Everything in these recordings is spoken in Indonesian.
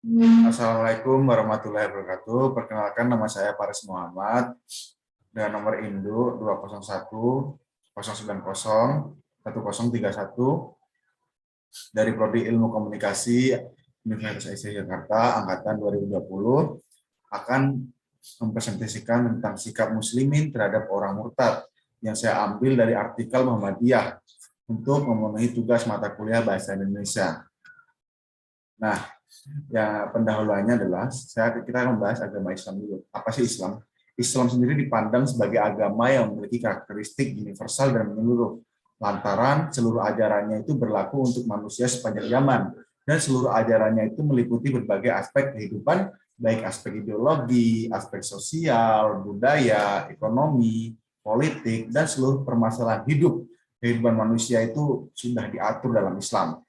Assalamualaikum warahmatullahi wabarakatuh. Perkenalkan, nama saya Paris Muhammad dengan nomor induk 201 090 1031 dari Prodi Ilmu Komunikasi Universitas Aisyah Jakarta angkatan 2020 akan mempresentasikan tentang sikap muslimin terhadap orang murtad yang saya ambil dari artikel Muhammadiyah untuk memenuhi tugas mata kuliah Bahasa Indonesia. Nah, ya, pendahuluannya adalah kita akan membahas agama Islam dulu. Apa sih Islam? Islam sendiri dipandang sebagai agama yang memiliki karakteristik universal dan menyeluruh. Lantaran seluruh ajarannya itu berlaku untuk manusia sepanjang zaman, dan seluruh ajarannya itu meliputi berbagai aspek kehidupan, baik aspek ideologi, aspek sosial, budaya, ekonomi, politik, dan seluruh permasalahan hidup kehidupan manusia itu sudah diatur dalam Islam.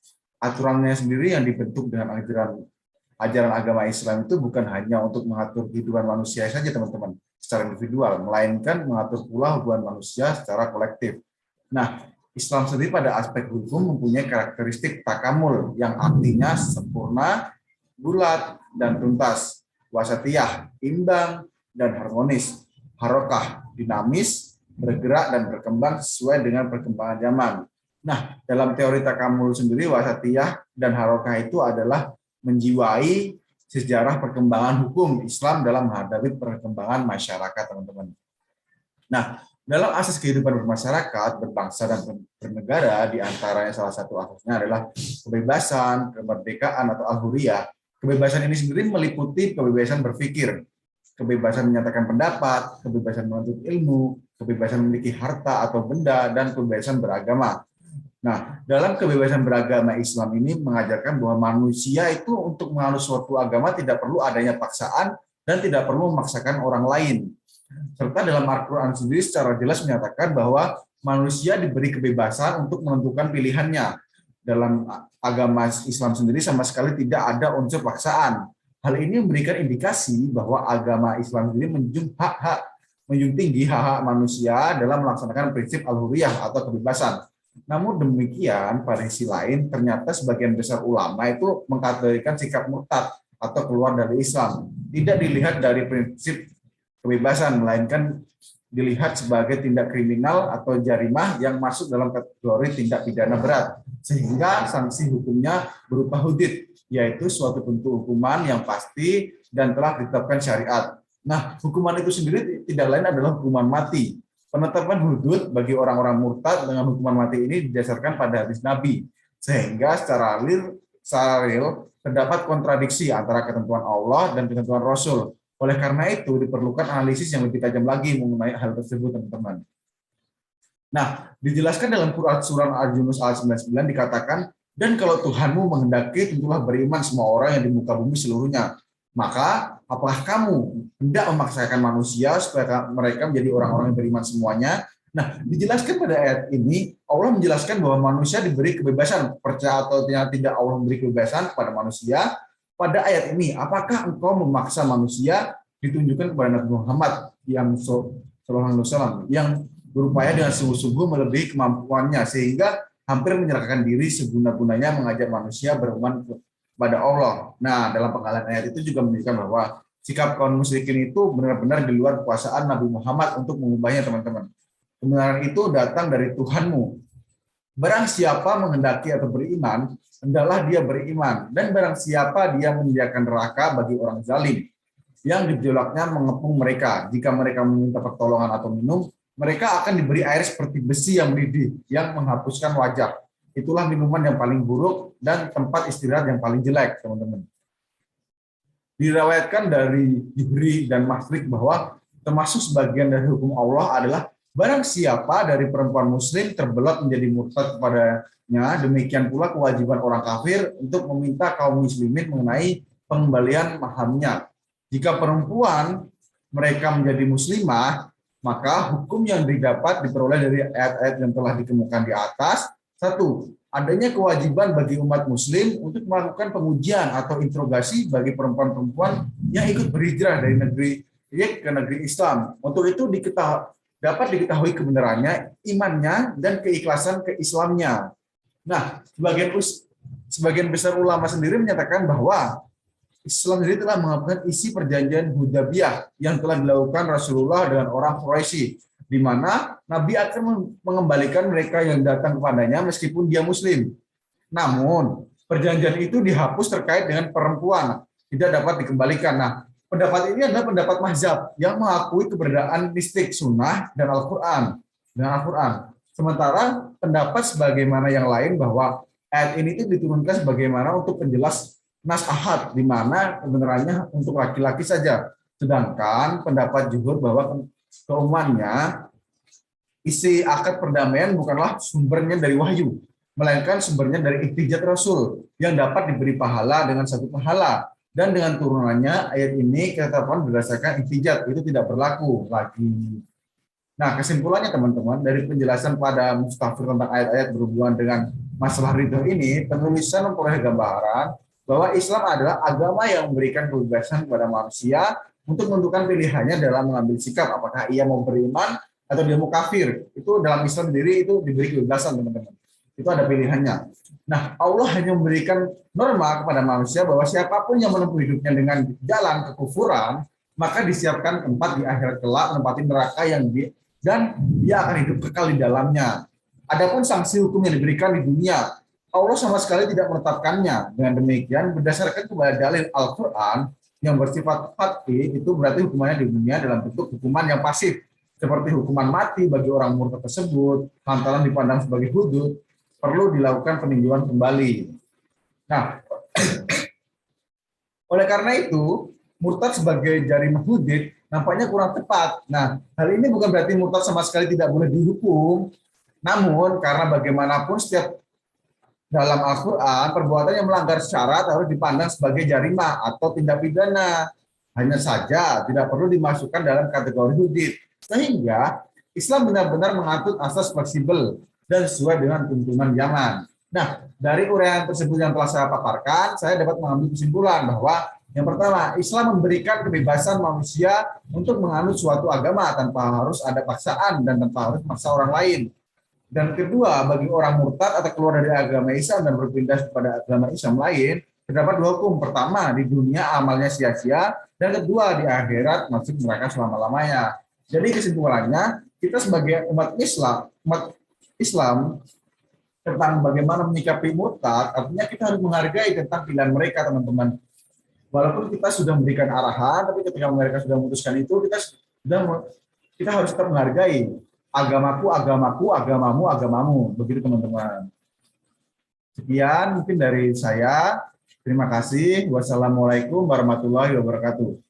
Aturannya sendiri yang dibentuk dengan ajaran agama Islam itu bukan hanya untuk mengatur kehidupan manusia saja, teman-teman, secara individual, melainkan mengatur pula hubungan manusia secara kolektif. Nah, Islam sendiri pada aspek hukum mempunyai karakteristik takamul, yang artinya sempurna, bulat, dan tuntas. Wasatiyah, imbang, dan harmonis. Harokah, dinamis, bergerak, dan berkembang sesuai dengan perkembangan zaman. Nah, dalam teori takamul sendiri, wasatiyah dan harokah itu adalah menjiwai sejarah perkembangan hukum Islam dalam menghadapi perkembangan masyarakat, teman-teman. Nah, dalam asas kehidupan bermasyarakat, berbangsa, dan bernegara, diantaranya salah satu asasnya adalah kebebasan, kemerdekaan atau al-huriyah. Kebebasan ini sendiri meliputi kebebasan berpikir, kebebasan menyatakan pendapat, kebebasan menuntut ilmu, kebebasan memiliki harta atau benda, dan kebebasan beragama. Nah, dalam kebebasan beragama Islam ini mengajarkan bahwa manusia itu untuk menganut suatu agama tidak perlu adanya paksaan dan tidak perlu memaksakan orang lain. Serta dalam Al-Quran sendiri secara jelas menyatakan bahwa manusia diberi kebebasan untuk menentukan pilihannya. Dalam agama Islam sendiri sama sekali tidak ada unsur paksaan. Hal ini memberikan indikasi bahwa agama Islam sendiri menjunjung tinggi hak-hak manusia dalam melaksanakan prinsip al-huriyah atau kebebasan. Namun demikian, pada sisi lain, ternyata sebagian besar ulama itu mengkategorikan sikap murtad atau keluar dari Islam. Tidak dilihat dari prinsip kebebasan, melainkan dilihat sebagai tindak kriminal atau jarimah yang masuk dalam kategori tindak pidana berat, sehingga sanksi hukumnya berupa hudud, yaitu suatu bentuk hukuman yang pasti dan telah ditetapkan syariat. Nah, hukuman itu sendiri tidak lain adalah hukuman mati. Penetapan hudud bagi orang-orang murtad dengan hukuman mati ini didasarkan pada hadis Nabi, sehingga secara real terdapat kontradiksi antara ketentuan Allah dan ketentuan Rasul. Oleh karena itu diperlukan analisis yang lebih tajam lagi mengenai hal tersebut, teman-teman. Nah, dijelaskan dalam Quran surah Al-Yunus ayat 99 dikatakan, dan kalau Tuhanmu menghendaki, tentulah beriman semua orang yang di muka bumi seluruhnya. Maka, apakah kamu hendak memaksakan manusia supaya mereka menjadi orang-orang yang beriman semuanya? Nah, dijelaskan pada ayat ini, Allah menjelaskan bahwa manusia diberi kebebasan. Percaya atau tidak Allah memberi kebebasan kepada manusia. Pada ayat ini, apakah engkau memaksa manusia? Ditunjukkan kepada Nabi Muhammad yang Sallallahu Alaihi Wasallam yang berupaya dengan sungguh-sungguh melebihi kemampuannya, sehingga hampir menyerahkan diri seguna-gunanya mengajak manusia beriman kepada Allah. Nah, dalam penggalan ayat itu juga menunjukkan bahwa sikap kaum musyrikin itu benar-benar di luar kekuasaan Nabi Muhammad untuk mengubahnya, teman-teman. Kebenaran itu datang dari Tuhanmu. Barang siapa menghendaki atau beriman, hendaklah dia beriman. Dan barang siapa dia menyediakan neraka bagi orang zalim, yang gejolaknya mengepung mereka. Jika mereka meminta pertolongan atau minum, mereka akan diberi air seperti besi yang mendidih, yang menghapuskan wajah. Itulah minuman yang paling buruk dan tempat istirahat yang paling jelek, teman-teman. Diriwayatkan dari Jibri dan Mafrik bahwa termasuk sebagian dari hukum Allah adalah barang siapa dari perempuan muslim terbelat menjadi murtad kepadanya, demikian pula kewajiban orang kafir untuk meminta kaum muslimin mengenai pengembalian maharnya. Jika perempuan mereka menjadi muslimah, maka hukum yang didapat diperoleh dari ayat-ayat yang telah dikemukakan di atas. Satu, adanya kewajiban bagi umat muslim untuk melakukan pengujian atau interogasi bagi perempuan-perempuan yang ikut berhijrah dari negeri ke negeri Islam. Untuk itu dapat diketahui kebenarannya, imannya, dan keikhlasan keislamannya. Nah, sebagian besar ulama sendiri menyatakan bahwa Islam sendiri telah menghapuskan isi perjanjian Hudaybiyah yang telah dilakukan Rasulullah dengan orang Quraisy, di mana Nabi akan mengembalikan mereka yang datang kepadanya meskipun dia Muslim. Namun, perjanjian itu dihapus terkait dengan perempuan, tidak dapat dikembalikan. Nah, pendapat ini adalah pendapat mazhab yang mengakui keberadaan mistik sunnah dan Al-Quran. Sementara pendapat sebagaimana yang lain bahwa ayat ini itu diturunkan sebagaimana untuk penjelas nas ahad, di mana kebenarannya untuk laki-laki saja. Sedangkan pendapat jumhur bahwa keumumannya isi akad perdamaian bukanlah sumbernya dari wahyu, melainkan sumbernya dari ihtijat Rasul yang dapat diberi pahala dengan satu pahala. Dan dengan turunannya ayat ini ketetapan berdasarkan ihtijat itu tidak berlaku lagi. Nah, kesimpulannya teman-teman, dari penjelasan pada Mustafir tentang ayat-ayat berhubungan dengan masalah ridho ini, penulisan memperoleh gambaran bahwa Islam adalah agama yang memberikan kebebasan kepada manusia untuk menentukan pilihannya dalam mengambil sikap, apakah ia mau beriman atau dia mau kafir. Itu dalam Islam sendiri itu diberi kebebasan, teman-teman. Itu ada pilihannya. Nah, Allah hanya memberikan norma kepada manusia bahwa siapapun yang menempuh hidupnya dengan jalan kekufuran, maka disiapkan tempat di akhirat kelak, menempati neraka dan dia akan hidup kekal di dalamnya. Adapun sanksi hukum yang diberikan di dunia, Allah sama sekali tidak menetapkannya. Dengan demikian, berdasarkan kepada dalil Al-Quran yang bersifat qat'i, itu berarti hukumannya di dunia dalam bentuk hukuman yang pasif, seperti hukuman mati bagi orang murtad tersebut, lantaran dipandang sebagai hudud, perlu dilakukan peninjauan kembali. Nah, oleh karena itu, murtad sebagai jarimah hudud nampaknya kurang tepat. Nah, hal ini bukan berarti murtad sama sekali tidak boleh dihukum. Namun, karena bagaimanapun setiap dalam Al-Quran, perbuatan yang melanggar syarat harus dipandang sebagai jarimah atau tindak pidana. Hanya saja tidak perlu dimasukkan dalam kategori hudud. Sehingga Islam benar-benar mengatur asas fleksibel dan sesuai dengan tuntunan zaman. Nah, dari uraian tersebut yang telah saya paparkan, saya dapat mengambil kesimpulan bahwa yang pertama, Islam memberikan kebebasan manusia untuk menganut suatu agama tanpa harus ada paksaan dan tanpa harus memaksa orang lain. Dan kedua, bagi orang murtad atau keluar dari agama Islam dan berpindah kepada agama Islam lain, terdapat dua hukum. Pertama, di dunia amalnya sia-sia, dan kedua, di akhirat masuk neraka selama-lamanya. Jadi kesimpulannya, kita sebagai umat Islam tentang bagaimana menyikapi murtad, artinya kita harus menghargai tentang pilihan mereka, teman-teman. Walaupun kita sudah memberikan arahan, tapi ketika mereka sudah memutuskan itu, kita harus tetap menghargai agamaku, agamamu, agamamu. Begitu, teman-teman. Sekian mungkin dari saya. Terima kasih. Wassalamualaikum warahmatullahi wabarakatuh.